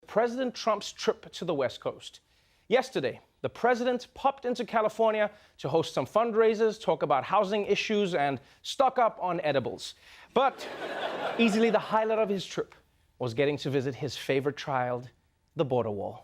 President Trump's trip to the West Coast. Yesterday, the president popped into California to host some fundraisers, talk about housing issues, and stock up on edibles. But easily the highlight of his trip was getting to visit his favorite child, the border wall.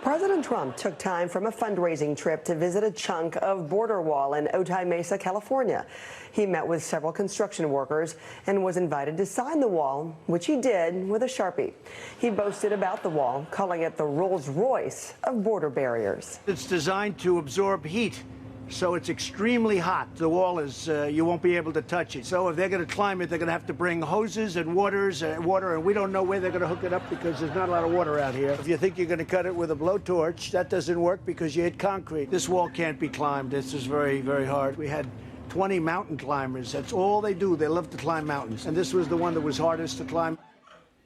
President Trump took time from a fundraising trip to visit a chunk of border wall in Otay Mesa, California. He met with several construction workers and was invited to sign the wall, which he did with a Sharpie. He boasted about the wall, calling it the Rolls-Royce of border barriers. It's designed to absorb heat, so it's extremely hot. The wall is, you won't be able to touch it. So if they're going to climb it, they're going to have to bring hoses and water, and we don't know where they're going to hook it up because there's not a lot of water out here. If you think you're going to cut it with a blowtorch, that doesn't work because you hit concrete. This wall can't be climbed. This is very, very hard. We had 20 mountain climbers. That's all they do. They love to climb mountains. And this was the one that was hardest to climb.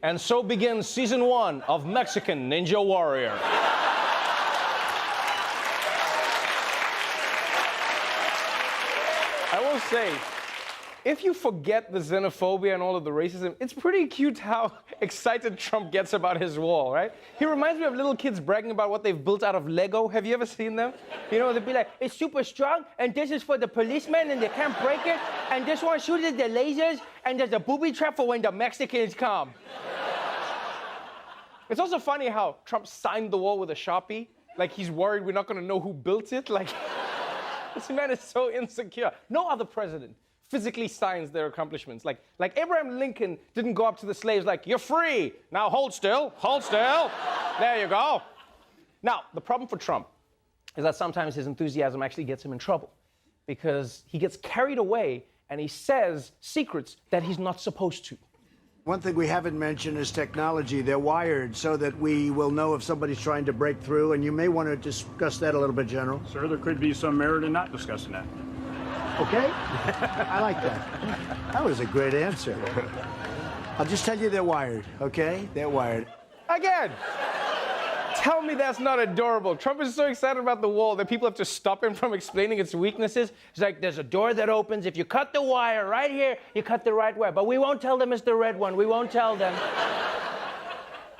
And so begins season 1 of Mexican Ninja Warrior. I will say, if you forget the xenophobia and all of the racism, it's pretty cute how excited Trump gets about his wall, right? He reminds me of little kids bragging about what they've built out of Lego. Have you ever seen them? You know, they'd be like, it's super strong, and this is for the policemen, and they can't break it, and this one shoots the lasers, and there's a booby trap for when the Mexicans come. It's also funny how Trump signed the wall with a Sharpie. Like, he's worried we're not going to know who built it. Like, this man is so insecure. No other president physically signs their accomplishments. Like Abraham Lincoln didn't go up to the slaves like, you're free. Now hold still, hold still. There you go. Now, the problem for Trump is that sometimes his enthusiasm actually gets him in trouble because he gets carried away and he says secrets that he's not supposed to. One thing we haven't mentioned is technology. They're wired so that we will know if somebody's trying to break through, and you may want to discuss that a little bit, General. Sir, there could be some merit in not discussing that. Okay? I like that. That was a great answer. I'll just tell you they're wired, okay? They're wired. Again! Tell me that's not adorable. Trump is so excited about the wall that people have to stop him from explaining its weaknesses. He's like, there's a door that opens. If you cut the wire right here, you cut the right wire. But we won't tell them it's the red one. We won't tell them.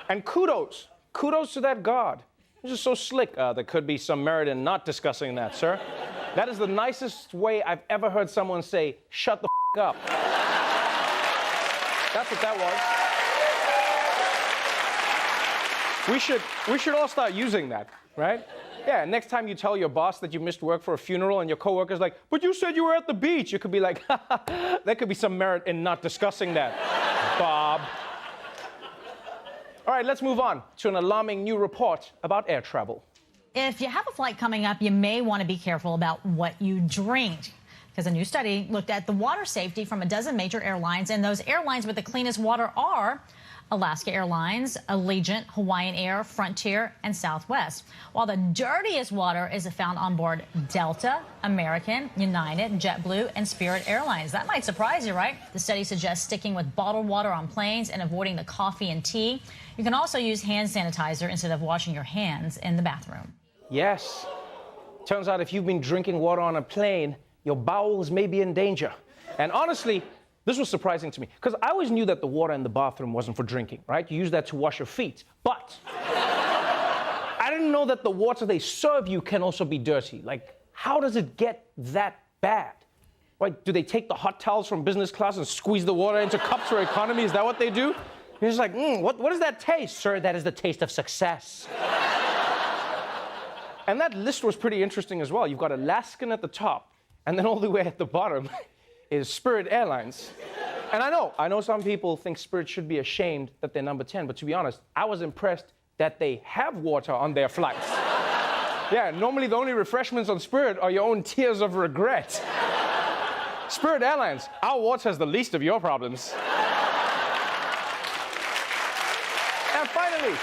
And kudos to that guard. This is so slick. There could be some merit in not discussing that, sir. That is the nicest way I've ever heard someone say, shut the up. That's what that was. We should all start using that, right? Yeah, next time you tell your boss that you missed work for a funeral and your coworker's like, but you said you were at the beach. You could be like, there could be some merit in not discussing that, Bob. All right, let's move on to an alarming new report about air travel. If you have a flight coming up, you may want to be careful about what you drink, because a new study looked at the water safety from a dozen major airlines, and those airlines with the cleanest water are Alaska Airlines, Allegiant, Hawaiian Air, Frontier, and Southwest. While the dirtiest water is found on board Delta, American, United, JetBlue, and Spirit Airlines. That might surprise you, right? The study suggests sticking with bottled water on planes and avoiding the coffee and tea. You can also use hand sanitizer instead of washing your hands in the bathroom. Yes. Turns out if you've been drinking water on a plane, your bowels may be in danger. And honestly, this was surprising to me, because I always knew that the water in the bathroom wasn't for drinking, right? You use that to wash your feet. But I didn't know that the water they serve you can also be dirty. Like, how does it get that bad? Like, do they take the hot towels from business class and squeeze the water into cups for economy? Is that what they do? You're just like, what does that taste? Sir, that is the taste of success. And that list was pretty interesting as well. You've got Alaskan at the top, and then all the way at the bottom is Spirit Airlines. And I know some people think Spirit should be ashamed that they're number 10, but to be honest, I was impressed that they have water on their flights. Yeah, normally the only refreshments on Spirit are your own tears of regret. Spirit Airlines, our water has the least of your problems. And finally,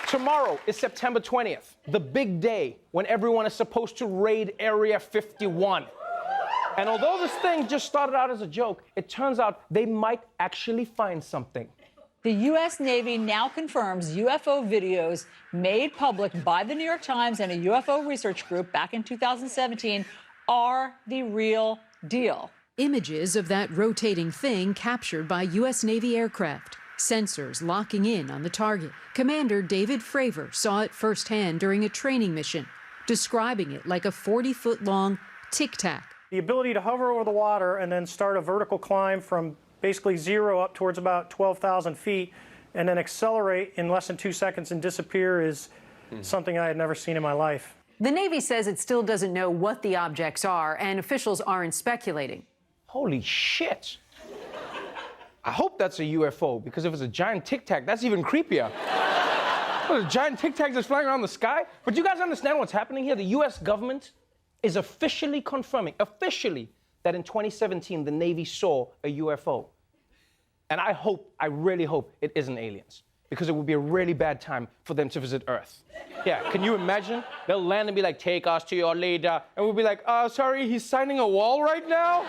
tomorrow is September 20th, the big day when everyone is supposed to raid Area 51. And although this thing just started out as a joke, it turns out they might actually find something. The U.S. Navy now confirms UFO videos made public by the New York Times and a UFO research group back in 2017 are the real deal. Images of that rotating thing captured by U.S. Navy aircraft. sensors locking in on the target. Commander David Fravor saw it firsthand during a training mission, describing it like a 40-foot-long tic-tac. The ability to hover over the water and then start a vertical climb from basically zero up towards about 12,000 feet and then accelerate in less than 2 seconds and disappear is something I had never seen in my life. The Navy says it still doesn't know what the objects are, and officials aren't speculating. Holy shit. I hope that's a UFO, because if it's a giant Tic Tac, that's even creepier. What, a giant Tic Tac just flying around the sky? But you guys understand what's happening here? The US government is officially confirming, that in 2017 the Navy saw a UFO. And I really hope it isn't aliens, because it would be a really bad time for them to visit Earth. Yeah, can you imagine? They'll land and be like, take us to your leader. And we'll be like, sorry, he's signing a wall right now?